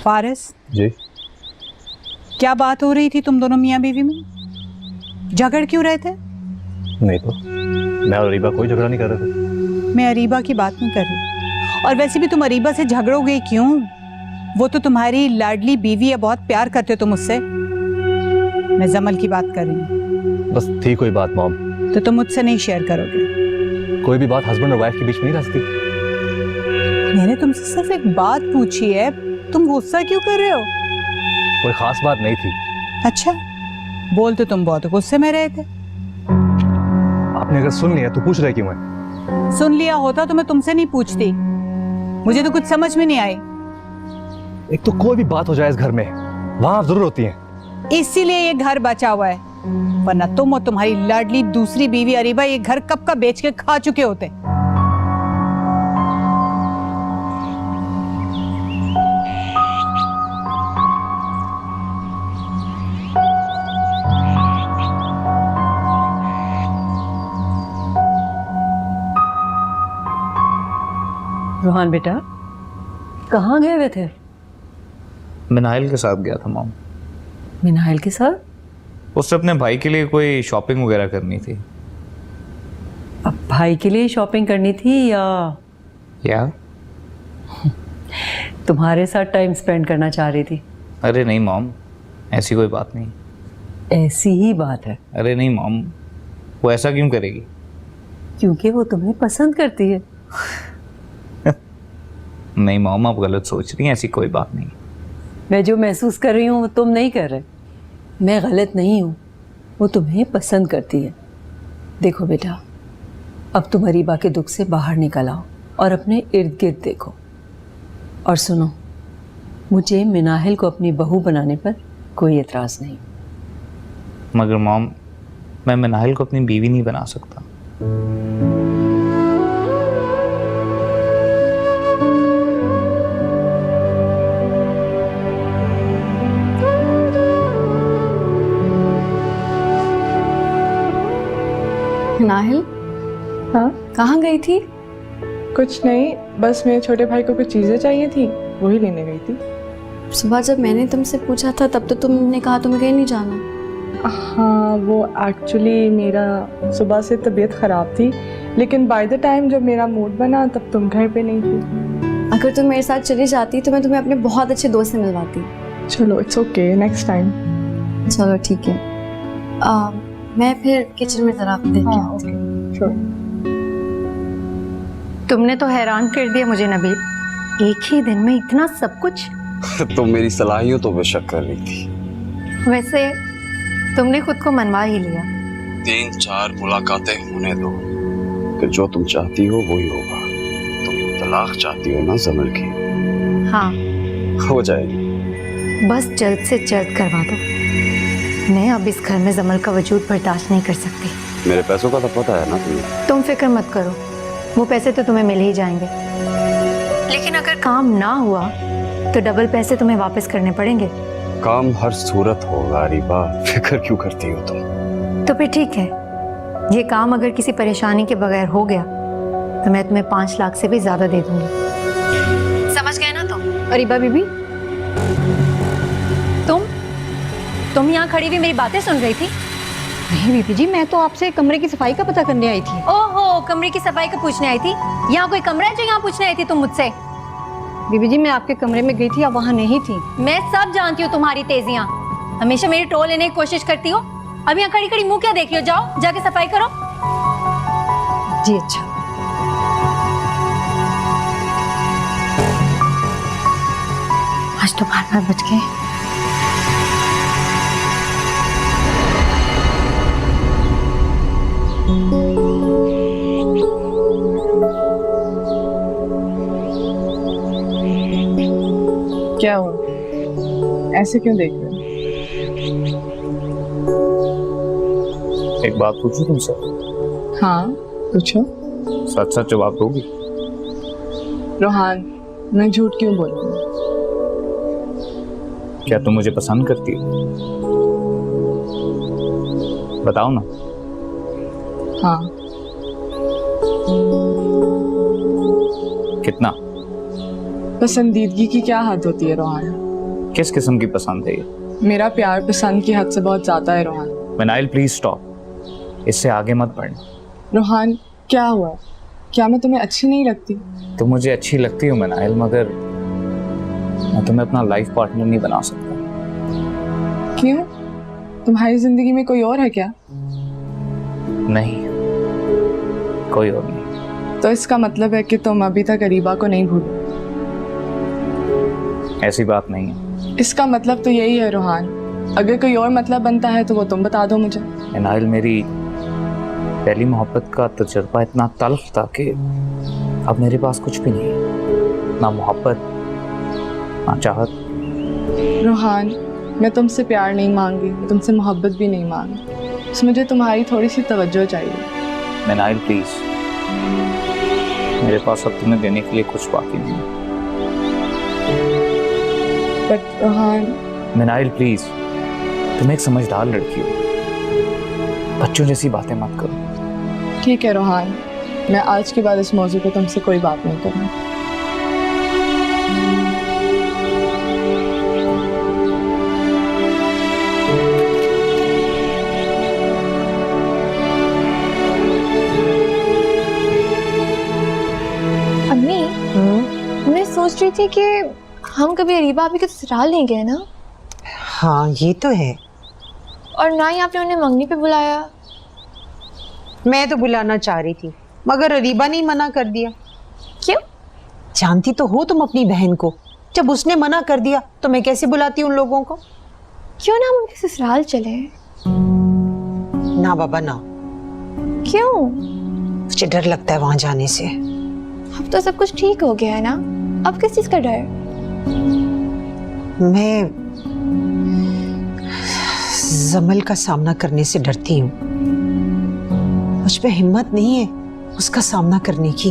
फारिस जी। क्या बात हो रही थी तुम दोनों मियाँ बीवी में? झगड़ क्यों रहे थे? नहीं तो मैं और अरीबा कोई झगड़ा नहीं कर रहे थे। मैं अरीबा की बात नहीं कर रही। और वैसे भी तुम अरीबा से झगड़ोगे क्यों? वो तो तुम्हारी लाडली बीवी है, बहुत प्यार करते हो तुम उससे। मैं जमल की बात कर रही हूँ। बस थी कोई बात मॉम। तो तुम मुझसे नहीं शेयर करोगे? कोई भी बात हस्बैंड और वाइफ के बीच में नहीं रह सकती। मैंने तुमसे सिर्फ एक बात पूछी है, तुम गुस्सा क्यों कर रहे हो? कोई खास बात नहीं थी। अच्छा, बोल तो तुम बहुत गुस्से में रहे थे। आपने अगर सुन लिया तो पूछ रहे क्यों है? सुन लिया होता तो मैं तुमसे नहीं पूछती। मुझे तो कुछ समझ में नहीं आई। एक तो कोई भी बात हो जाए इस घर में वहां आप जरूर होती हैं। इसीलिए ये घर बचा हुआ है, वरना तुम और तुम्हारी लाडली दूसरी बीवी अरीबा ये घर कब का बेच के खा चुके होते। रोहान बेटा, कहाँ गए हुए थे? मिनाइल के साथ गया था मॉम। मिनाइल के साथ? उससे अपने भाई के लिए कोई शॉपिंग वगैरह करनी थी। अब भाई के लिए शॉपिंग करनी थी या तुम्हारे साथ टाइम स्पेंड करना चाह रही थी? अरे नहीं मॉम, ऐसी कोई बात नहीं। ऐसी ही बात है। अरे नहीं मॉम, वो ऐसा क्यों करेगी? क्योंकि वो तुम्हें पसंद करती है। नहीं मॉम, आप गलत सोच रही हैं, ऐसी कोई बात नहीं। मैं जो महसूस कर रही हूँ वो तुम नहीं कर रहे। मैं गलत नहीं हूँ, वो तुम्हें पसंद करती है। देखो बेटा, अब तुम अरीबा के दुख से बाहर निकल आओ और अपने इर्द गिर्द देखो। और सुनो, मुझे मिनाहिल को अपनी बहू बनाने पर कोई एतराज़ नहीं। मगर मॉम, मैं मिनाहिल को अपनी बीवी नहीं बना सकता। मिनाहिल, हाँ कहाँ गई थी? कुछ नहीं, बस मेरे छोटे भाई को कुछ चीज़ें चाहिए थी, वही लेने गई थी। सुबह जब मैंने तुमसे पूछा था तब तो तुमने कहा तुम्हें कहीं नहीं जाना। हाँ, वो एक्चुअली मेरा सुबह से तबीयत ख़राब थी, लेकिन बाय द टाइम जब मेरा मूड बना तब तुम घर पे नहीं थी। अगर तुम मेरे साथ चली जाती तो मैं तुम्हें अपने बहुत अच्छे दोस्त से मिलवाती। चलो, इट्स ओके, नेक्स्ट टाइम। चलो ठीक है। मैं फिर किचन में ज़रा देख के आती हूँ। तुमने तो हैरान कर दिया मुझे नबील, एक ही दिन में इतना सब कुछ। तो मेरी सलाहियतों पे शक कर रही थी। वैसे तुमने खुद को मनवा ही लिया। 3-4 मुलाकातें होने दो, फिर जो तुम चाहती हो वही होगा। तुम तलाक चाहती हो ना जमल की? हाँ, हो जाएगी। बस जल्द से जल्द करवा दो। मैं अब इस घर में जमल का वजूद बर्दाश्त नहीं कर सकती। मेरे पैसों का तो पता है ना तुम्हें। तुम फिक्र मत करो, वो पैसे तो तुम्हें मिल ही जाएंगे। लेकिन अगर काम ना हुआ तो डबल पैसे तुम्हें वापस करने पड़ेंगे। काम हर सूरत होगा अरीबा, फिक्र क्यों करती हो तुम? तो फिर ठीक है, ये काम अगर किसी परेशानी के बगैर हो गया तो मैं तुम्हें 5 लाख से भी ज्यादा दे दूंगी। समझ गए ना तुम? अरीबा बीबी, तुम यहाँ खड़ी हुई मेरी बातें सुन रही थी? नहीं बीबी जी, मैं तो आपसे कमरे की सफाई का पता करने आई थी। ओहो, कमरे की सफाई का पूछने आई थी? यहाँ कोई कमरा है जो यहाँ पूछने आई थी तुम मुझसे? बीबी जी, मैं आपके कमरे में गई थी, आप वहाँ नहीं थी। मैं सब जानती हूँ तुम्हारी तेजियाँ, हमेशा मेरी टोल लेने की कोशिश करती हो। अब यहाँ खड़ी खड़ी मुंह क्या देख रही हो? जाओ जाके सफाई करो। जी अच्छा। आज तो बार बच गए। क्या हुआ, ऐसे क्यों देख रहे हो? एक बात पूछूं तुमसे? हाँ पूछो। सच सच जवाब दोगी? रोहान, मैं झूठ क्यों बोलूँगी? क्या तुम मुझे पसंद करती हो? बताओ ना। हाँ। कितना? पसंदीदगी की क्या हद होती है रोहान? किस किस्म की पसंद है ये? मेरा प्यार पसंद की हद से बहुत ज़्यादा है रोहान। मनाइल प्लीज स्टॉप, इससे आगे मत बढ़ना। रोहान क्या हुआ? क्या मैं तुम्हें अच्छी नहीं लगती? तुम मुझे अच्छी लगती हो मनाइल, मगर मैं तुम्हें अपना लाइफ पार्टनर नहीं बना सकता। क्यों? तुम्हारी जिंदगी में कोई और है क्या? नहीं, कोई और नहीं। तो इसका मतलब है कि तुम अभी तक अरीबा को नहीं भूले। ऐसी बात नहीं है। इसका मतलब तो यही है रोहान। अगर कोई और मतलब बनता है तो वो तुम बता दो मुझे। मनाइल, मेरी पहली मोहब्बत का तजुर्बा इतना तल्ख था कि अब मेरे पास कुछ भी नहीं है, ना मोहब्बत ना चाहत। रोहान, मैं तुमसे प्यार नहीं मांगी, तुमसे मोहब्बत भी नहीं मांगी, बस मुझे तुम्हारी थोड़ी सी तवज्जो चाहिए। मनाइल प्लीज, मेरे पास अब तुम्हें देने के लिए कुछ बाकी नहीं है। बट रोहान। मनाइल प्लीज, तुम एक समझदार लड़की हो, बच्चों जैसी बातें मत करो। ठीक है रोहान, मैं आज के बाद इस मौजू पे तुमसे कोई बात नहीं करूँगी। अम्मी, मैं सोच रही थी कि हम कभी अरीबा अभी के ससुराल नहीं गए ना, हाँ ये तो है। और ना ही आपने उन्हें मंगनी पे बुलाया। मैं तो बुलाना चाह रही थी मगर अरीबा ने मना कर दिया। क्यों? जानती तो हो तुम अपनी बहन को, जब उसने मना कर दिया तो मैं कैसे बुलाती उन लोगों को। क्यों ना हम उनके ससुराल चले? ना बाबा ना, क्यों? मुझे डर लगता है वहां जाने से। अब तो सब कुछ ठीक हो गया है ना, अब किस चीज का डर? मैं जमल का सामना करने से डरती हूँ। मुझ में हिम्मत नहीं है उसका सामना करने की।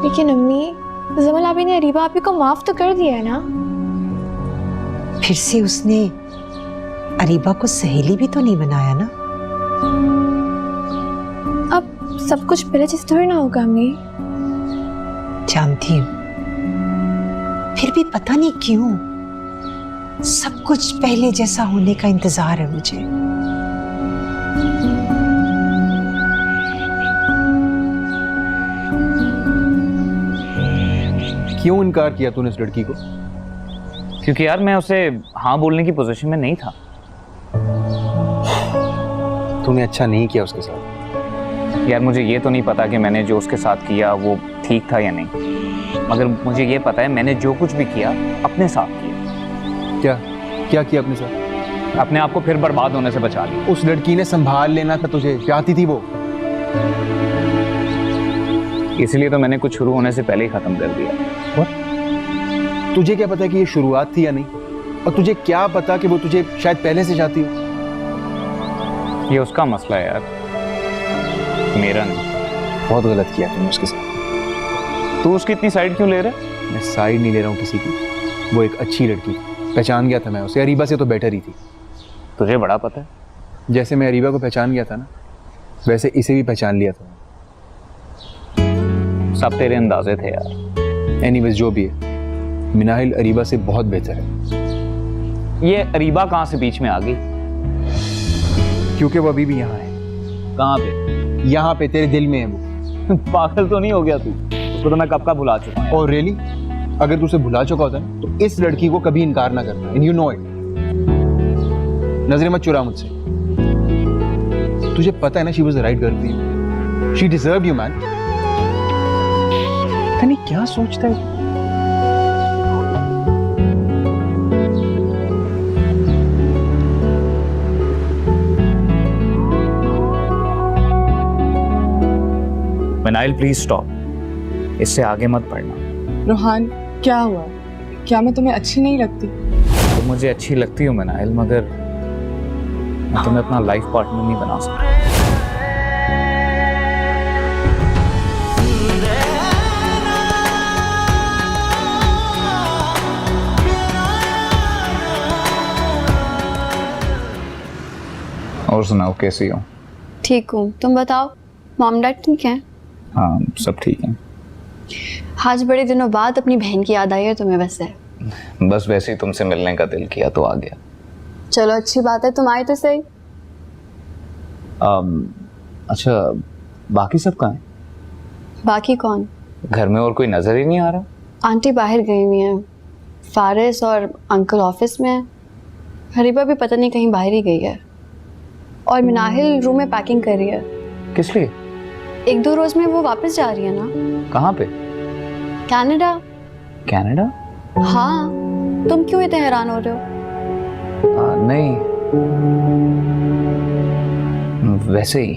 लेकिन अम्मी, जमल आबी ने अरीबा आपी को माफ तो कर दिया है ना। फिर से उसने अरीबा को सहेली भी तो नहीं बनाया ना। अब सब कुछ पहले जैसे थोड़ी ना होगा अम्मी। जानती हूँ, फिर भी पता नहीं क्यों सब कुछ पहले जैसा होने का इंतजार है मुझे। क्यों इनकार किया तूने इस लड़की को? क्योंकि यार मैं उसे हाँ बोलने की पोजीशन में नहीं था। तूने अच्छा नहीं किया उसके साथ। यार मुझे ये तो नहीं पता कि मैंने जो उसके साथ किया वो ठीक था या नहीं, मगर मुझे ये पता है मैंने जो कुछ भी किया अपने साथ किया। क्या क्या किया अपने साथ? अपने आप को फिर बर्बाद होने से बचा लिया। उस लड़की ने संभाल लेना था तुझे, चाहती थी वो। इसलिए तो मैंने कुछ शुरू होने से पहले ही खत्म कर दिया। तुझे क्या पता कि ये शुरुआत थी या नहीं, और तुझे क्या पता कि वो तुझे शायद पहले से चाहती हो। ये उसका मसला है यार, मेरा नहीं। बहुत गलत किया तुमने उसके साथ। तू उसकी इतनी साइड क्यों ले रहा है? मैं साइड नहीं ले रहा हूँ किसी की। वो एक अच्छी लड़की, पहचान गया था मैं उसे। अरीबा से तो बेटर ही थी। तुझे बड़ा पता है। जैसे मैं अरीबा को पहचान गया था ना, वैसे इसे भी पहचान लिया था। सब तेरे अंदाजे थे यार। एनीवेज जो भी है, मिनाहिल अरीबा से बहुत बेहतर है। ये अरीबा कहाँ से बीच में आ गई? क्योंकि वो अभी भी यहाँ है। कहाँ पे? यहाँ पे तेरे दिल में है वो। पागल तो नहीं हो गया तू? उसको तो मैं कब का भुला चुका हूँ। और रियली, अगर तू उसे भुला चुका होता ना तो इस लड़की को कभी इनकार ना करता। And you know it. नजरें मत चुरा मुझसे। तुझे पता है ना, she was the right girl for you. She deserved you man. पता नहीं क्या सोचता है। मनाइल प्लीज स्टॉप, इससे आगे मत बढ़ना। रोहान क्या हुआ? क्या मैं तुम्हें अच्छी नहीं लगती? तुम मुझे अच्छी लगती हो मनाइल, मगर मैं तुम्हें अपना लाइफ पार्टनर नहीं बना सकता। और सुनाओ, कैसी हो? ठीक हूँ, तुम बताओ, मॉम डैड ठीक है? हाँ सब ठीक है। आज बड़े दिनों बाद अपनी बहन की याद आई है तुम्हें? वैसे बस वैसे ही तुमसे मिलने का दिल किया तो आ गया। चलो अच्छी बात है, तुम आए तो सही। अच्छा, बाकी सब कहाँ हैं? बाकी कौन? घर में और कोई नजर ही नहीं आ रहा। आंटी बाहर गई हुई हैं, फारिस और अंकल ऑफिस में हैं, हरीबा भी पता नहीं कहीं बाहर ही गई है, और मिनाहिल रूम में पैकिंग कर रही है। किस लिए? 1-2 रोज में वो वापस जा रही है ना। कहाँ पे? कनाडा। कनाडा? हाँ, तुम क्यों इतने हैरान हो रहे हो? नहीं, वैसे ही।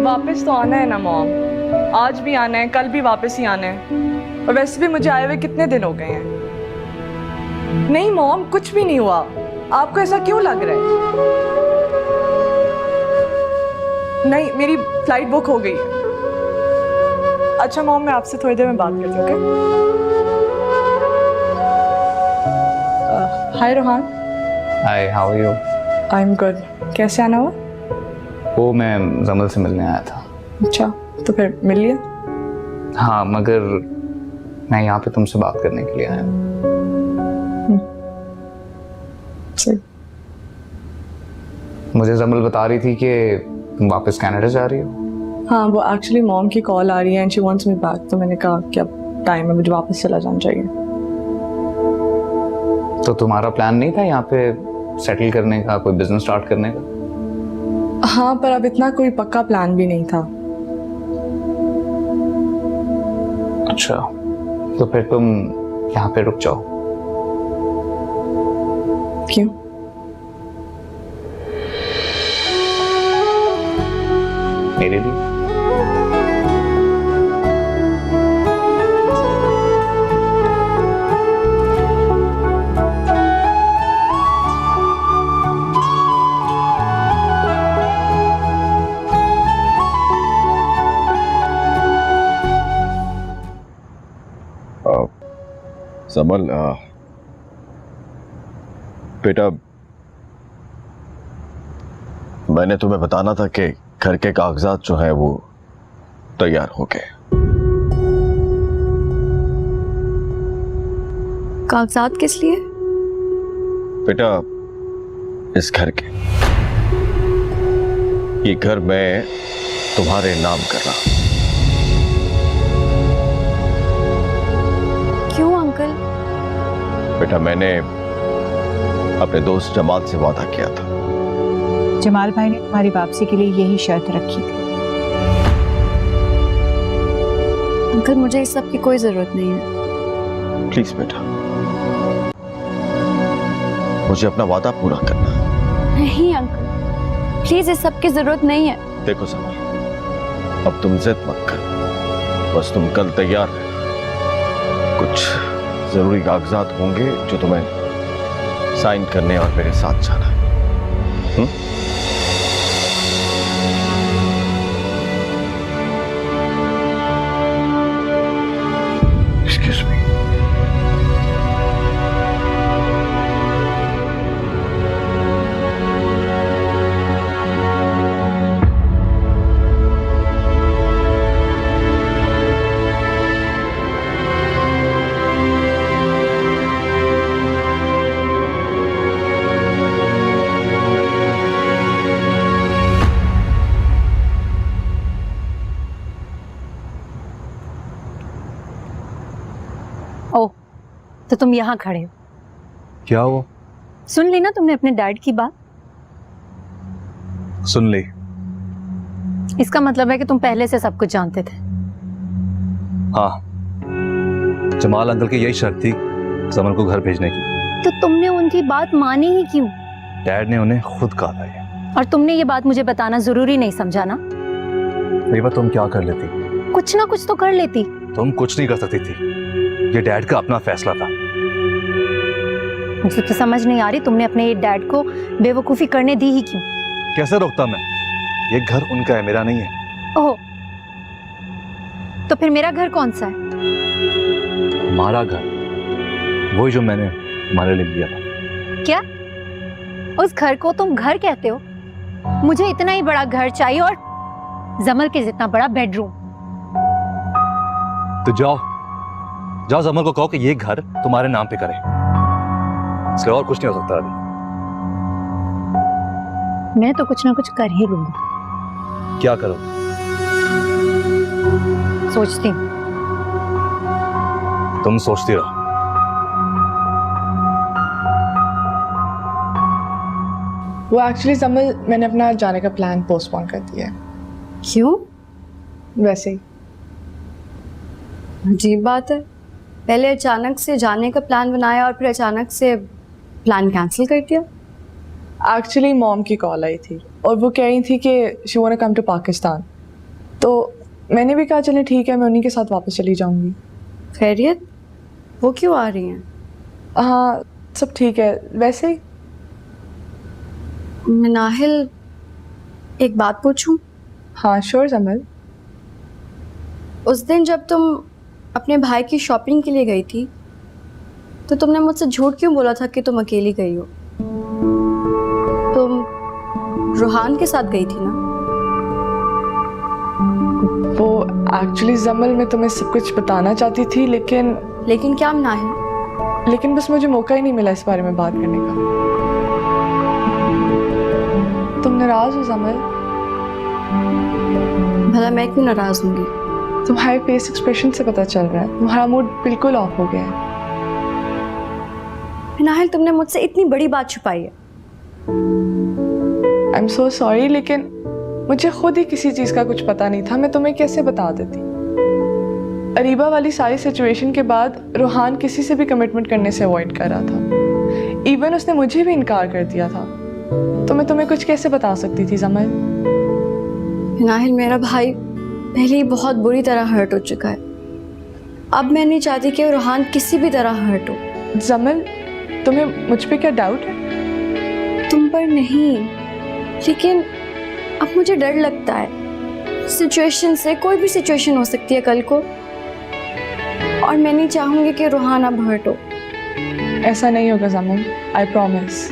वापस तो आना है ना मॉम, आज भी आना है, कल भी वापस ही आना है, और वैसे भी मुझे आए हुए कितने दिन हो गए हैं। नहीं मॉम, कुछ भी नहीं हुआ, आपको ऐसा क्यों लग रहा है? नहीं, मेरी फ्लाइट बुक हो गई है। अच्छा मॉम, मैं आपसे थोड़ी देर में बात करती हूँ, okay? Hi Rohan. Hi, how are you? I am good. कैसे आना हुआ? वो मैं जमल से मिलने आया था। अच्छा, तो फिर मिल लिया? हाँ, मगर मैं यहाँ पे तुमसे बात करने के लिए आया हूँ। सही। मुझे जमल बता रही थी कि तुम वापस कनाडा जा रही हो। हाँ, वो एक्चुअली मॉम की कॉल आ रही है and she wants me back, तो मैंने कहा कि अब टाइम है, मुझे वापस चला जाना चाहिए। तो तुम्हारा प्लान नहीं था यहाँ पे सेटल करने का, कोई बिजनेस स्टार्ट करने का? हाँ, पर अब इतना कोई पक्का प्लान भी नहीं था। अच्छा, तो फिर तुम यहाँ पे रुक जाओ। क्यों? मेरे लिए। जमल, बेटा, मैंने तुम्हें बताना था कि घर के कागजात जो है वो तैयार हो गए। कागजात किस लिए? बेटा, इस घर के, ये घर मैं तुम्हारे नाम कर रहा हूं। क्यों अंकल? बेटा, मैंने अपने दोस्त जमाल से वादा किया था। जमाल भाई ने तुम्हारी वापसी के लिए यही शर्त रखी थी। अंकल, मुझे इस सब की कोई जरूरत नहीं है। प्लीज बेटा, मुझे अपना वादा पूरा करना है। नहीं अंकल, प्लीज, इस सब की जरूरत नहीं है। देखो समर, अब तुम जिद मत कर, बस तुम कल तैयार रहना। कुछ जरूरी कागजात होंगे जो तुम्हें साइन करने और मेरे साथ जाना है। Excuse me. ओह, तो तुम यहाँ खड़े हो? क्या हुआ? सुन ली ना तुमने अपने डैड की बात? सुन ली। इसका मतलब है कि तुम पहले से सब कुछ जानते थे। हाँ, जमाल अंकल की यही शर्त थी जमल को घर भेजने की। तो तुमने उनकी बात मानी ही क्यों? डैड ने उन्हें खुद कहा था ये। और तुमने ये बात मुझे बताना जरूरी नहीं समझा ना? रीबा, तुम क्या कर लेती? कुछ ना कुछ तो कर लेती। तुम कुछ नहीं कर सकती थी, ये डैड का अपना फैसला था। मुझे तो समझ नहीं आ रही तुमने अपने ये डैड को बेवकूफी करने दी ही क्यों? कैसे रोकता मैं? ये घर उनका है, मेरा नहीं है। ओह, तो फिर मेरा घर कौन सा है? हमारा घर, वही जो मैंने तुम्हारे लिए लिया था। क्या उस घर को तुम घर कहते हो? मुझे इतना ही बड़ा घर चाहिए और जमल के जितना बड़ा बेडरूम। तो जाओ जाओ, जमल को कहो कि ये घर तुम्हारे नाम पे करे। इसलिए और कुछ नहीं हो सकता अभी। मैं तो कुछ ना कुछ कर ही लूंगी। क्या करो? सोचती हूँ। तुम सोचती रहो। वो एक्चुअली जमल, मैंने अपना जाने का प्लान पोस्टपोन कर दिया है। क्यों? वैसे ही। अजीब बात है, पहले अचानक से जाने का प्लान बनाया और फिर अचानक से प्लान कैंसिल कर दिया। एक्चुअली मॉम की कॉल आई थी और वो कह रही थी कि she want to come to Pakistan, तो मैंने भी कहा चले ठीक है, मैं उन्हीं के साथ वापस चली जाऊंगी। खैरियत? वो क्यों आ रही हैं? हाँ सब ठीक है। वैसे ही मिनाहिल, एक बात पूछूं? हाँ श्योर जमल। उस दिन जब तुम अपने भाई की शॉपिंग के लिए गई थी तो तुमने मुझसे झूठ क्यों बोला था कि तुम अकेली गई हो? तुम रूहान के साथ गई थी ना? वो एक्चुअली जमल, मैं तुम्हें सब कुछ बताना चाहती थी लेकिन क्या मिनाहिल? लेकिन बस मुझे मौका ही नहीं मिला इस बारे में बात करने का। तुम नाराज हो जमल? भला मैं क्यों नाराज होंगी? तुम्हारे फेस एक्सप्रेशन से पता चल रहा है तुम्हारा मूड बिल्कुल ऑफ हो गया है। मिनाहिल, तुमने मुझसे इतनी बड़ी बात छुपाई है। आई एम सो सॉरी, लेकिन मुझे खुद ही किसी चीज़ का कुछ पता नहीं था, मैं तुम्हें कैसे बता देती। अरीबा वाली सारी सिचुएशन के बाद रूहान किसी से भी कमिटमेंट करने से अवॉइड कर रहा था। इवन उसने मुझे भी इनकार कर दिया था, तो मैं तुम्हें कुछ कैसे बता सकती थी जमल? मिनाहिल, मेरा भाई पहले ही बहुत बुरी तरह हर्ट हो चुका है। अब मैं नहीं चाहती कि रूहान किसी भी तरह हर्ट हो। जमल, तुम्हें मुझ पे क्या डाउट है? तुम पर नहीं, लेकिन अब मुझे डर लगता है। सिचुएशन से कोई भी सिचुएशन हो सकती है कल को, और मैं नहीं चाहूंगी कि रूहान अब हर्ट हो। ऐसा नहीं होगा जमल, आई प्रॉमिस।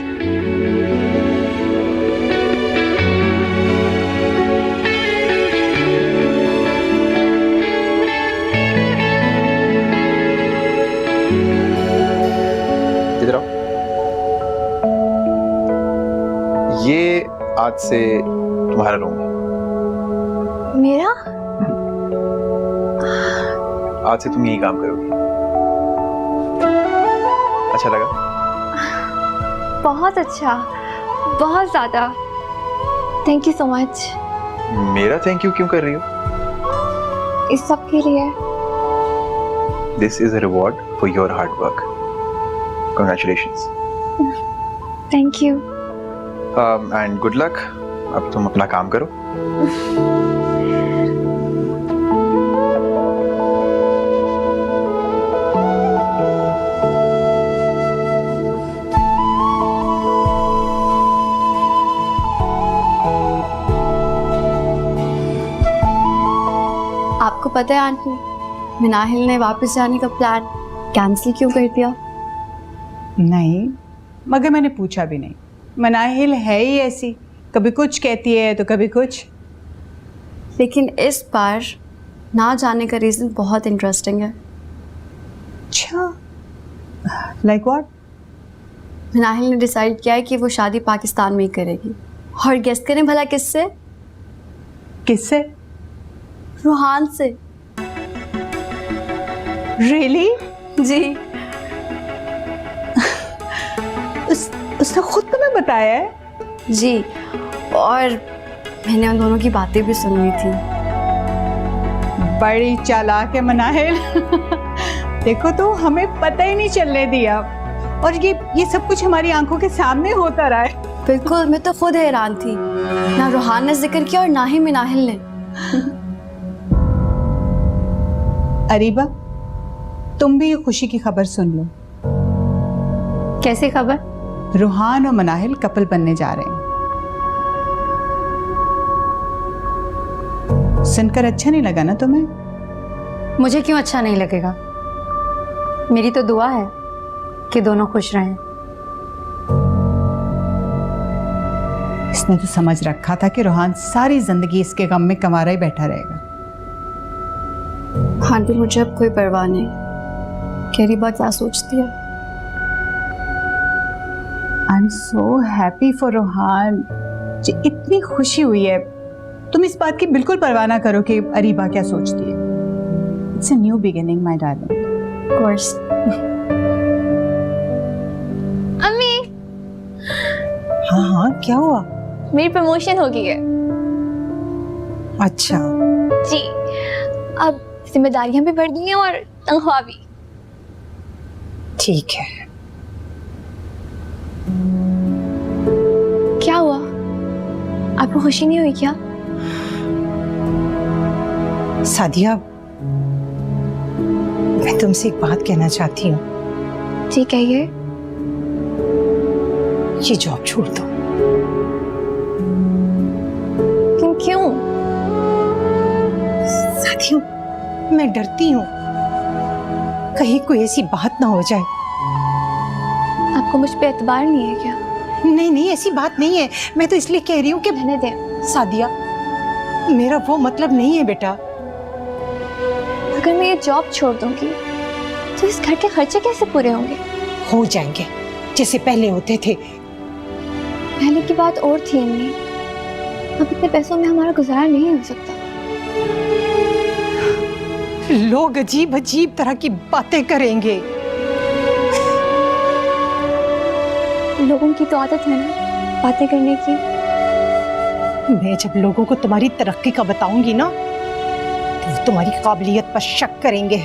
इधर आओ। ये आज से तुम्हारा रूम है। मेरा? आज से तुम यही काम करोगी। अच्छा लगा? बहुत अच्छा, बहुत ज्यादा। Thank you so much. मेरा थैंक यू क्यों कर रही हो? इस सब के लिए। This is a reward for your hard work. Congratulations. Thank you. And good luck. अब तुम अपना काम करो। आपको पता है आंटी, मिनाहिल ने वापस जाने का प्लान कैंसिल क्यों कर दिया? नहीं, मगर मैंने पूछा भी नहीं। मनाहिल है ही ऐसी, कभी कुछ कहती है तो कभी कुछ। लेकिन इस बार ना जाने का रीज़न बहुत इंटरेस्टिंग है। अच्छा, लाइक व्हाट? मिनाहिल ने डिसाइड किया है कि वो शादी पाकिस्तान में ही करेगी। और गेस करें भला किससे? किससे? रूहान से। रियली? जी। उसने खुद तुम्हें बताया है? जी, और मैंने उन दोनों की बातें भी सुनी थी। बड़ी चालाक है मनाहिल। देखो तो हमें पता ही नहीं चलने दिया, और ये सब कुछ हमारी आंखों के सामने होता रहा है। बिल्कुल, मैं तो खुद हैरान थी। ना रूहान ने जिक्र किया और ना ही मिनाहिल ने। अरीबा, तुम भी ये खुशी की खबर सुन लो। कैसी खबर? रूहान और मनाहिल कपल बनने जा रहे हैं। सुनकर अच्छा नहीं लगा ना तुम्हें? मुझे क्यों अच्छा नहीं लगेगा? मेरी तो दुआ है कि दोनों खुश रहें। इसने तो समझ रखा था कि रूहान सारी जिंदगी इसके गम में कमारा ही बैठा रहेगा। आंटी मुझे अब कोई परवाह नहीं कि अरीबा क्या सोचती है। I am so happy for Rohan. मुझे इतनी खुशी हुई है। तुम इस बात की बिल्कुल परवाह ना करो कि अरीबा क्या सोचती है। It's a new beginning my darling. Of course. अम्मी, हाँ हाँ, क्या हुआ? मेरी प्रमोशन हो गई है। अच्छा, जी, अब जिम्मेदारियां भी बढ़ गई हैं और तनख्वाह भी। ठीक है। क्या हुआ, आपको खुशी नहीं हुई क्या? सादिया, मैं तुमसे एक बात कहना चाहती हूँ। जी कहिए। ये जॉब छोड़ दो। क्यों? साथियों, मैं डरती हूँ कहीं कोई ऐसी बात ना हो जाए। आपको मुझ पे एतबार नहीं है क्या? नहीं नहीं, ऐसी बात नहीं है। मैं तो इसलिए कह रही हूँ कि रहने दें। सादिया, मेरा वो मतलब नहीं है बेटा। अगर मैं ये जॉब छोड़ दूंगी तो इस घर के खर्चे कैसे पूरे होंगे? हो जाएंगे जैसे पहले होते थे। पहले की बात और थी अम्मी, अब इतने पैसों में हमारा गुजारा नहीं हो सकता। लोग अजीब अजीब तरह की बातें करेंगे। लोगों की तो आदत है ना बातें करने की। मैं जब लोगों को तुम्हारी तरक्की का बताऊंगी ना, तो वो तुम्हारी काबिलियत पर शक करेंगे।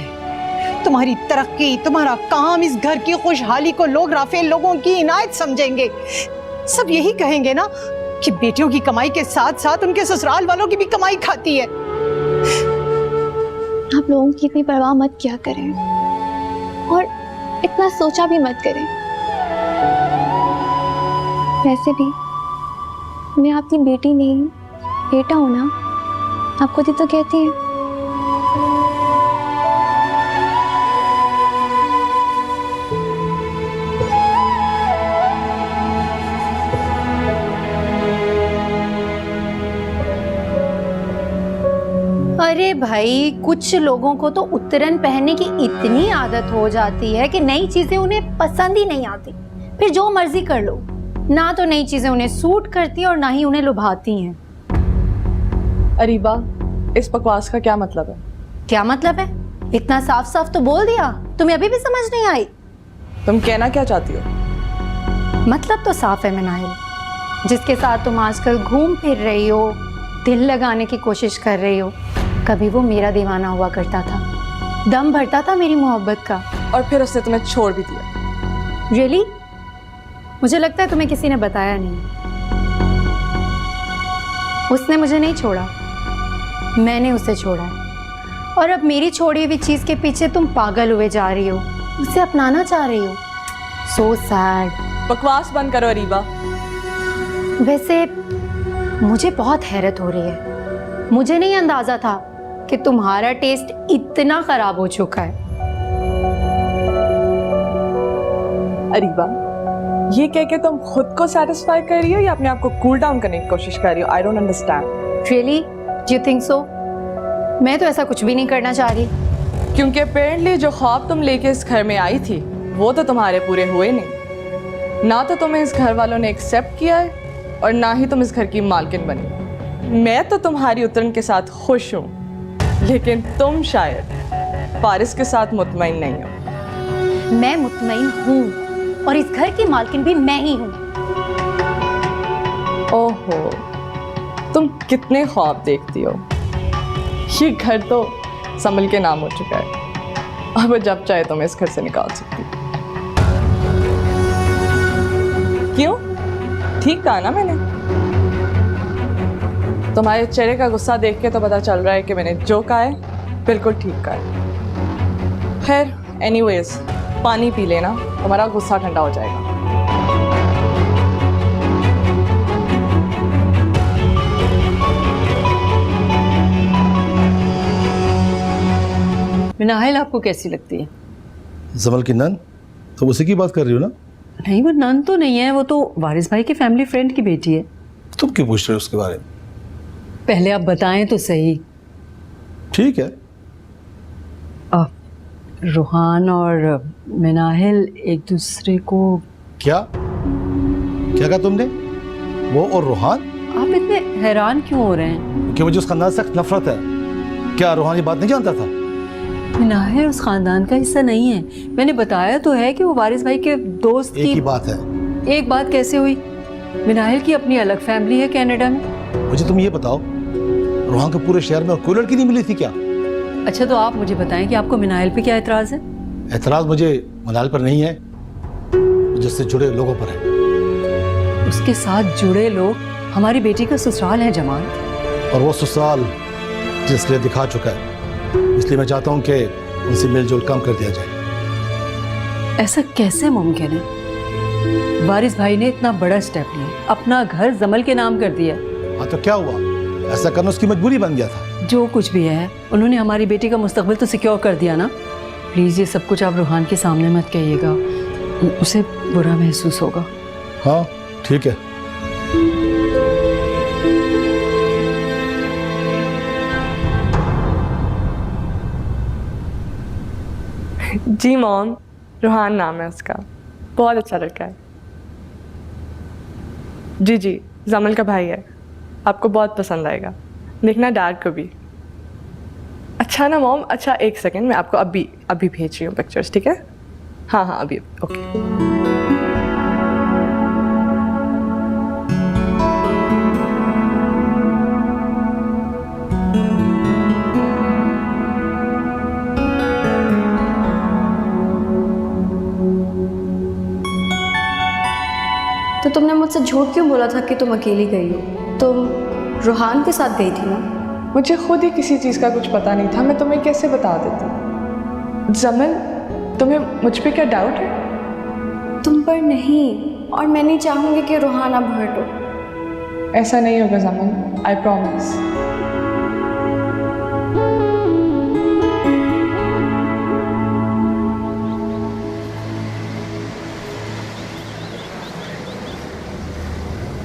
तुम्हारी तरक्की, तुम्हारा काम, इस घर की खुशहाली को लोग राफेल लोगों की इनायत समझेंगे। सब यही कहेंगे ना कि बेटियों की कमाई के साथ साथ उनके ससुराल वालों की भी कमाई खाती है। आप लोगों की इतनी परवाह मत किया करें और इतना सोचा भी मत करें। वैसे भी मैं आपकी बेटी नहीं, बेटा हूं ना। आप खुद ही तो कहती हैं। अरे भाई, कुछ लोगों को तो उत्तरन पहनने की इतनी आदत हो जाती है कि नई चीजें उन्हें पसंद ही नहीं आती। फिर जो मर्जी कर लो, ना तो नई चीजें उन्हें सूट करती और ना ही उन्हें लुभाती हैं। अरीबा, इस बकवास का क्या मतलब है? क्या मतलब है? इतना साफ साफ तो बोल दिया, तुम्हें अभी भी समझ नहीं आई? तुम कहना क्या चाहती हो? मतलब तो साफ है मिनाइल, जिसके साथ तुम आजकल घूम फिर रही हो, दिल लगाने की कोशिश कर रही हो, कभी वो मेरा दीवाना हुआ करता था, दम भरता था मेरी मोहब्बत का, और फिर उसने तुम्हें छोड़ भी दिया। रियली? मुझे लगता है तुम्हें किसी ने बताया नहीं। उसने मुझे नहीं छोड़ा, मैंने उसे छोड़ा है। और अब मेरी छोड़ी हुई चीज के पीछे तुम पागल हुए जा रही हो, उसे अपनाना चाह रही हो। So sad. बकवास बंद करो अरीबा। वैसे मुझे बहुत हैरत हो रही है। मुझे नहीं अंदाजा था कि तुम्हारा टेस्ट इतना खराब हो चुका है। अरीबा, ये कह के तुम खुद को सेटिस्फाई कर रही हो या अपने आप को कूल डाउन करने की कोशिश कर रही हो? I don't understand. Really? Do you think so? मैं तो ऐसा कुछ भी नहीं करना चाह रही। क्योंकि अपेरेंटली जो ख्वाब तुम लेके इस घर में आई थी वो तो तुम्हारे पूरे हुए नहीं। ना तो तुम्हें इस घर वालों ने एक्सेप्ट किया है और ना ही तुम इस घर की मालकिन बनी। मैं तो तुम्हारी उतरन के साथ खुश हूँ, लेकिन तुम शायद फारिस के साथ मुतमईन नहीं हो। मैं मुतमईन हूँ और इस घर की मालकिन भी मैं ही हूँ। ओहो, तुम कितने ख्वाब देखती हो। ये घर तो संभल के नाम हो चुका है। अब जब चाहे तुम इस घर से निकाल सकती हो। क्यों? ठीक कहा ना मैंने? तुम्हारे चेहरे का गुस्सा देख के तो पता चल रहा है कि मैंने जो कहा है बिल्कुल ठीक कहा है। खैर, एनीवेज, पानी पी लेना, तुम्हारा गुस्सा ठंडा हो जाएगा। मिनाहिल आपको कैसी लगती है? जमल की नन? तो उसी की बात कर रही हो ना? नहीं, वो नन तो नहीं है, वो तो वारिस भाई के फैमिली फ्रेंड की बेटी है। तुम क्यों पूछ रहे हो उसके बारे में? पहले आप बताएं तो सही। ठीक है, रूहान और मिनाहिल एक दूसरे को। क्या क्या कहा तुमने? वो और रूहान? आप इतने हैरान क्यों हो रहे हैं? कि मुझे उस खानदान से सख्त नफरत है। क्या रूहान ये बात नहीं जानता था? मिनाहिल उस खानदान का हिस्सा नहीं है। मैंने बताया तो है कि वो वारिस भाई के दोस्त एक की। ही बात है। एक बात कैसे हुई? मिनाहिल की अपनी अलग फैमिली है कनाडा में। मुझे तुम ये बताओ, रूहान के पूरे शहर में और कोई लड़की नहीं मिली थी क्या? अच्छा तो आप मुझे बताएं कि आपको मिनाहिल पे क्या एतराज है? एतराज मुझे मिनाहिल पर नहीं है, जिससे जुड़े लोगों पर है। उसके साथ जुड़े लोग हमारी बेटी का ससुराल है जमाल। और वो ससुराल जिसलिए दिखा चुका है, इसलिए मैं चाहता हूँ कि उनसे मिलजुल कम कर दिया जाए। ऐसा कैसे मुमकिन है? वारिस भाई ने इतना बड़ा स्टेप लिया, अपना घर जमल के नाम कर दिया। हाँ तो क्या हुआ? ऐसा करना उसकी मजबूरी बन गया था। जो कुछ भी है, उन्होंने हमारी बेटी का मुस्तकबिल तो सिक्योर कर दिया ना। प्लीज़ ये सब कुछ आप रूहान के सामने मत कहिएगा, उसे बुरा महसूस होगा। हाँ ठीक है। जी मॉम, रूहान नाम है उसका, बहुत अच्छा लड़का है। जी जी, जमल का भाई है, आपको बहुत पसंद आएगा। देखना डैड को भी। अच्छा ना मॉम? अच्छा एक सेकंड, मैं आपको अभी भेज रही हूँ पिक्चर्स, ठीक है? हाँ हाँ अभी, ओके। तो तुमने मुझसे झूठ क्यों बोला था कि तुम अकेली गई हो? तुम रूहान के साथ गई थी ना? मुझे खुद ही किसी चीज़ का कुछ पता नहीं था, मैं तुम्हें कैसे बता देती? जमल, तुम्हें मुझ पे क्या डाउट है? तुम पर नहीं, और मैं नहीं चाहूँगी कि रूहान अब हर्ट हो। ऐसा नहीं होगा जमल, आई प्रॉमिस।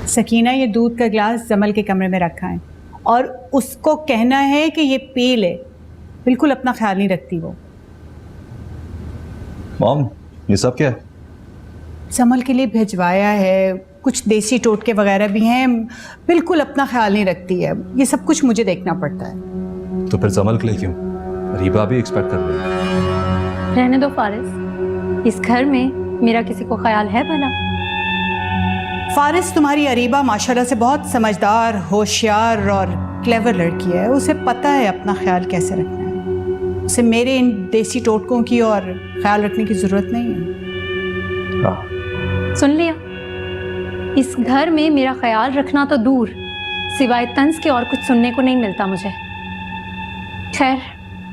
सकीना, ये दूध का ग्लास जमल के कमरे में रखा है और उसको कहना है कि ये पी ले। बिल्कुल अपना ख्याल नहीं रखती वो। मॉम, ये सब क्या है? जमल के लिए भिजवाया है, कुछ देसी टोटके वगैरह भी हैं। बिल्कुल अपना ख्याल नहीं रखती है, ये सब कुछ मुझे देखना पड़ता है। तो फिर जमल के लिए क्यों? रीबा भी एक्सपेक्ट कर रही है। रहने दो फारिस, इस घर में मेरा किसी को ख्याल है भला? फारिस, तुम्हारी अरीबा माशाल्लाह से बहुत समझदार, होशियार और क्लेवर लड़की है। उसे पता है अपना ख्याल कैसे रखना है। उसे मेरे इन देसी टोटकों की और ख्याल रखने की ज़रूरत नहीं है। सुन लिया? इस घर में मेरा ख्याल रखना तो दूर, सिवाय तंज के और कुछ सुनने को नहीं मिलता मुझे। खैर,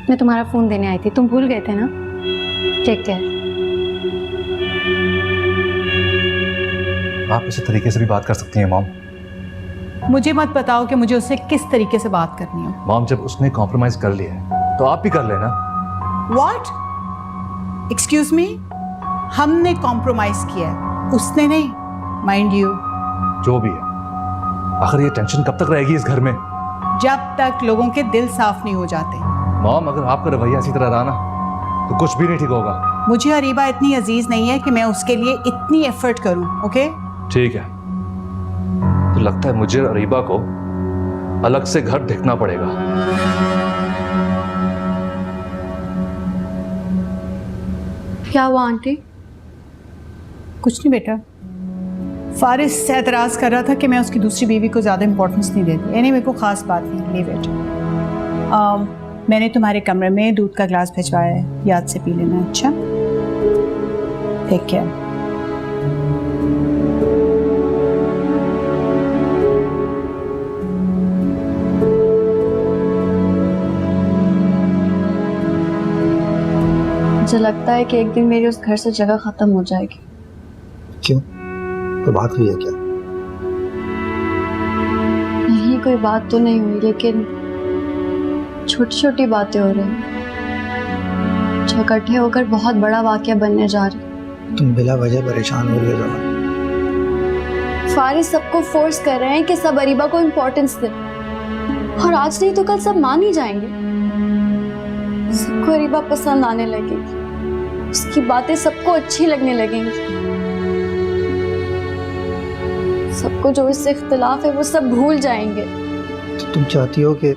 मैं तुम्हारा फ़ोन देने आई थी, तुम भूल गए थे ना? Take care. आप इसी तरीके से भी बात कर सकती हैं मॉम। मुझे मत बताओ कि मुझे उससे किस तरीके से बात करनी है। मॉम, जब उसने कॉम्प्रोमाइज कर लिया है तो आप भी कर लेना। What? Excuse me? हमने कॉम्प्रोमाइज किया है, उसने नहीं। Mind you. जो भी है, आखिर ये टेंशन कब तक रहेगी इस घर में? जब तक लोगों के दिल साफ नहीं हो जाते। मॉम, अगर आपका रवैया इसी तरह रहा ना तो कुछ भी नहीं ठीक होगा। मुझे अरीबा इतनी अजीज नहीं है कि मैं उसके लिए इतनी एफर्ट करूं। ओके? ठीक है, तो लगता है मुझे और अरीबा को अलग से घर देखना पड़ेगा। क्या हुआ आंटी? कुछ नहीं बेटा, फारिस से एतराज़ कर रहा था कि मैं उसकी दूसरी बीवी को ज़्यादा इंपॉर्टेंस नहीं देती। यानी मेरे को ख़ास बात नहीं। Leave it. मैंने तुम्हारे कमरे में दूध का ग्लास भिजवाया है, याद से पी लेना। अच्छा, टेक केयर। मुझे लगता है कि एक दिन मेरी उस घर से जगह खत्म हो जाएगी। क्यों? कोई बात हुई है क्या? नहीं, कोई बात तो नहीं हुई, लेकिन छोटी छोटी बातें हो रही हैं जो इकट्ठे होकर बहुत बड़ा वाकया बनने जा रही। तुम बिला वजह परेशान हो रही हो जमा। फारिस सबको फोर्स कर रहे हैं कि सब अरीबा को इम्पोर्टेंस दे, और आज नहीं तो कल सब मान ही जाएंगे। सबको अरीबा पसंद आने लगेगी, उसकी बातें सबको अच्छी लगने लगेंगी, सबको जो इससे इख्तिलाफ है वो सब भूल जाएंगे। तो तुम चाहती हो कि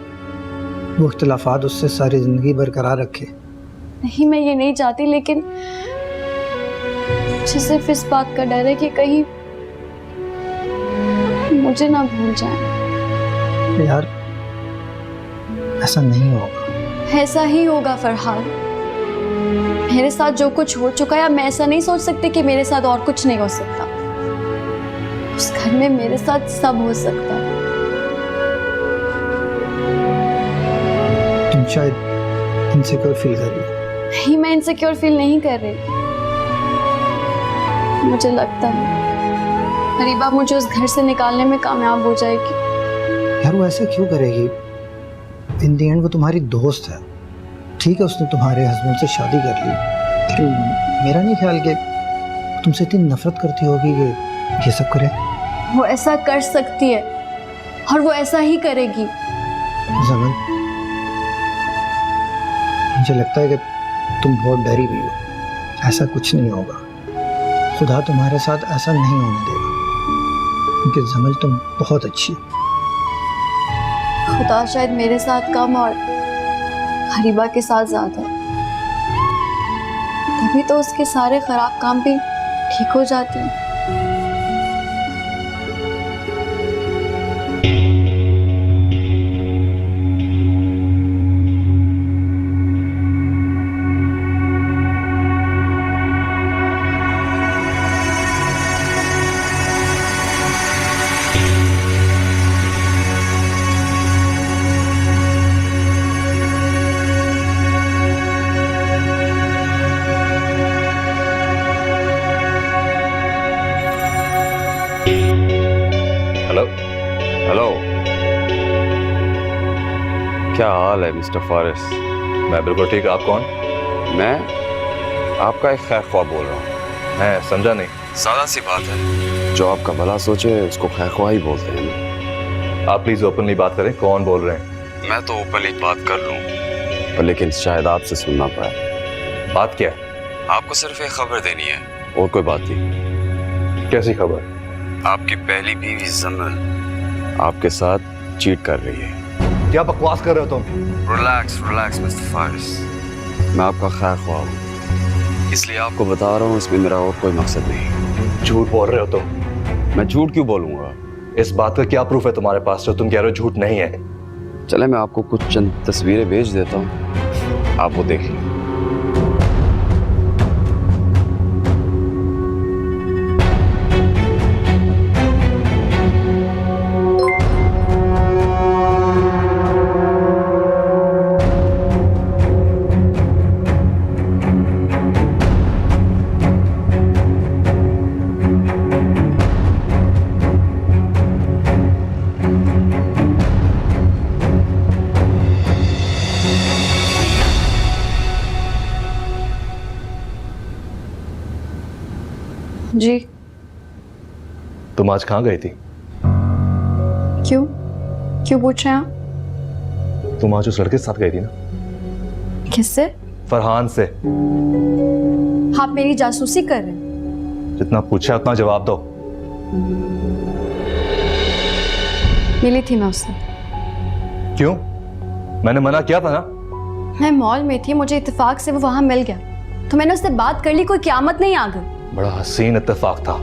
वो इख्तिलाफात उससे सारी जिंदगी बरकरार रखे? नहीं, मैं ये नहीं चाहती, लेकिन मुझे सिर्फ इस बात का डर है कि कहीं मुझे ना भूल जाए। यार ऐसा नहीं होगा। ऐसा ही होगा फरहान। मेरे साथ जो कुछ हो चुका है, अब मैं ऐसा नहीं सोच सकती कि मेरे साथ और कुछ नहीं हो सकता। उस घर में मेरे साथ सब हो सकता है। तुम शायद इनसिक्योर फील कर रही हो। नहीं, मैं इनसिक्योर फील नहीं कर रही। मुझे लगता है अरीबा मुझे उस घर से निकालने में कामयाब हो जाएगी। यार वो ऐसे क्यों करेगी? इन दी एंड वो तुम्हारी दोस्त है। ठीक है, उसने तुम्हारे हस्बैंड से शादी कर ली, लेकिन मेरा नहीं ख्याल कि तुमसे इतनी नफरत करती होगी कि ये सब करे। वो ऐसा कर सकती है और वो ऐसा ही करेगी। जमन, मुझे लगता है कि तुम बहुत डरी हुई हो। ऐसा कुछ नहीं होगा। खुदा तुम्हारे साथ ऐसा नहीं होने देगा, क्योंकि जमल तुम बहुत अच्छी हो। खुदा शायद मेरे साथ कम और हरीबा के साथ ज्यादा, तभी तो उसके सारे खराब काम भी ठीक हो जाते हैं। हेलो, क्या हाल है मिस्टर फारिस? मैं बिल्कुल ठीक। आप कौन? मैं आपका एक खैर ख्वाह बोल रहा हूँ। मैं समझा नहीं। सादा सी बात है, जो आपका भला सोचे उसको खैर ख्वाह ही बोलते हैं ना। आप प्लीज ओपनली बात करें। कौन बोल रहे हैं? मैं तो ओपनली बात कर लूँ, पर लेकिन शायद आपसे सुनना पाए। बात क्या है? आपको सिर्फ एक खबर देनी है, और कोई बात नहीं। कैसी खबर? आपकी पहली बीवी जमल आपके साथ चीट कर रही है। क्या बकवास कर रहे हो तुम? रिलैक्स रिलैक्स मिस्टर फारिस, मैं आपका खैर ख्वाह हूँ, इसलिए आपको बता रहा हूँ। इसमें मेरा और कोई मकसद नहीं। झूठ बोल रहे हो तुम। मैं झूठ क्यों बोलूँगा? इस बात का क्या प्रूफ है तुम्हारे पास जो तुम कह रहे हो झूठ नहीं है? चले मैं आपको कुछ चंद तस्वीरें भेज देता हूँ, आप वो देख लीजिए। जी, तुम आज कहाँ गई थी? क्यों क्यों पूछ रहे हैं आप? तुम आज उस लड़के के साथ गई थी ना? किससे? फरहान से। आप मेरी जासूसी कर रहे हैं? जितना पूछा उतना जवाब दो। मिली थी मैं उससे। क्यों? मैंने मना किया था ना। मैं मॉल में थी, मुझे इत्तेफाक से वो वहां मिल गया, तो मैंने उससे बात कर ली। कोई क़यामत नहीं आ गई। बड़ा हसीन इत्तेफाक था।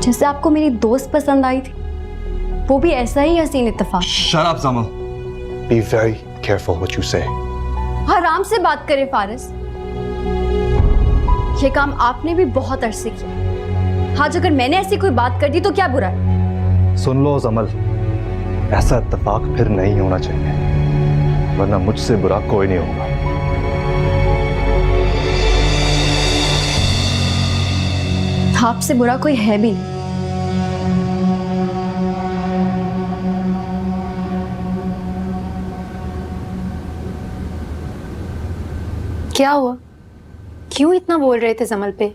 जैसे आपको मेरी दोस्त पसंद आई थी, वो भी ऐसा ही हसीन इत्तेफाक। Shut up, Zamal. Be very careful what you say. आराम से बात करें फारिस, ये काम आपने भी बहुत अरसे किया। आज अगर मैंने ऐसी कोई बात कर दी तो क्या बुरा है? सुन लो जमल, ऐसा इत्तेफाक फिर नहीं होना चाहिए, वरना मुझसे बुरा कोई नहीं होगा। आपसे बुरा कोई है भी नहीं। क्या हुआ? क्यों इतना बोल रहे थे जमल पे?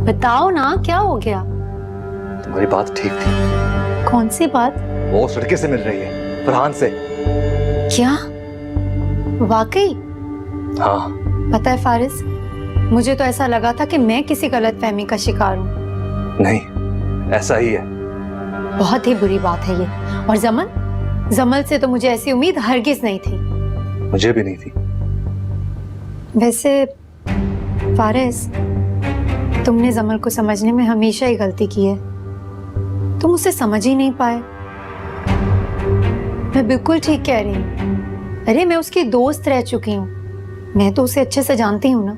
बताओ ना, क्या हो गया? तुम्हारी बात ठीक थी। कौन सी बात? वो उस लड़के से मिल रही है, फरहान से। क्या वाकई? हाँ। पता है फारिस, मुझे तो ऐसा लगा था कि मैं किसी गलतफहमी का शिकार हूँ। नहीं, ऐसा ही है। बहुत ही बुरी बात है ये। और जमल से तो मुझे ऐसी उम्मीद हरगिज नहीं थी। मुझे भी नहीं थी। वैसे फारिस, तुमने जमल को समझने में हमेशा ही गलती की है। तुम उसे समझ ही नहीं पाए। मैं बिल्कुल ठीक कह रही हूँ। अरे मैं उसकी दोस्त रह चुकी हूँ, मैं तो उसे अच्छे से जानती हूँ ना।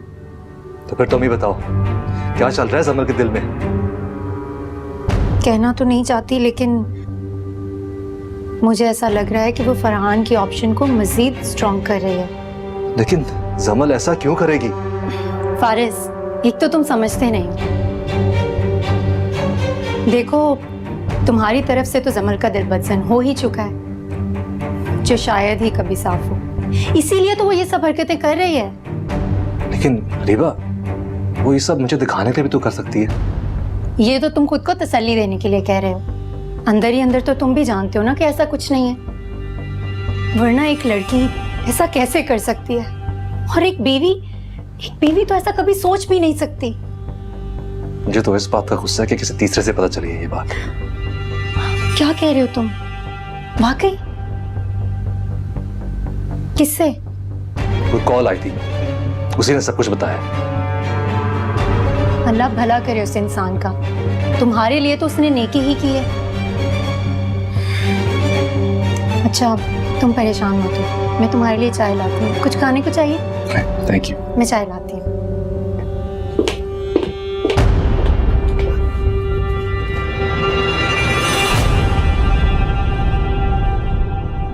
तो फिर तुम ही बताओ, क्या चल रहा है जमल के दिल में? कहना तो नहीं चाहती, लेकिन मुझे ऐसा लग रहा है कि वो फरहान की ऑप्शन को मजीद स्ट्रॉन्ग कर रही है। लेकिन जमल ऐसा क्यों करेगी? फारिस, एक तो तुम समझते नहीं। देखो, तुम्हारी तरफ से तो जमल का दिल बदजन हो ही चुका है, जो शायद ही कभी साफ हो। इसीलिए तो वो ये सब हरकतें कर रही है। लेकिन रीबा, वो ये सब मुझे दिखाने के लिए भी तो कर सकती है। ये तो तुम खुद को तसल्ली देने के लिए कह रहे हो। अंदर ही अंदर तो तुम भी जानते हो ना कि ऐसा कुछ नहीं है। वरना एक लड़की ऐसा कैसे कर सकती है? और एक बीवी तो ऐसा कभी सोच भी नहीं सकती। मुझे तो इस बात का गुस्सा है कि किसी तीसरे से पता चली है ये बात। क्या कह रहे हो तुम? वाकई? किससे? कोई कॉल आई थी, उसी ने सब कुछ बताया। अल्लाह भला करे उस इंसान का। तुम्हारे लिए तो उसने नेकी ही की है। अच्छा, तुम परेशान मत हो, मैं तुम्हारे लिए चाय लाती हूँ। कुछ खाने को चाहिए? Thank you. मैं चाय लाती हूँ।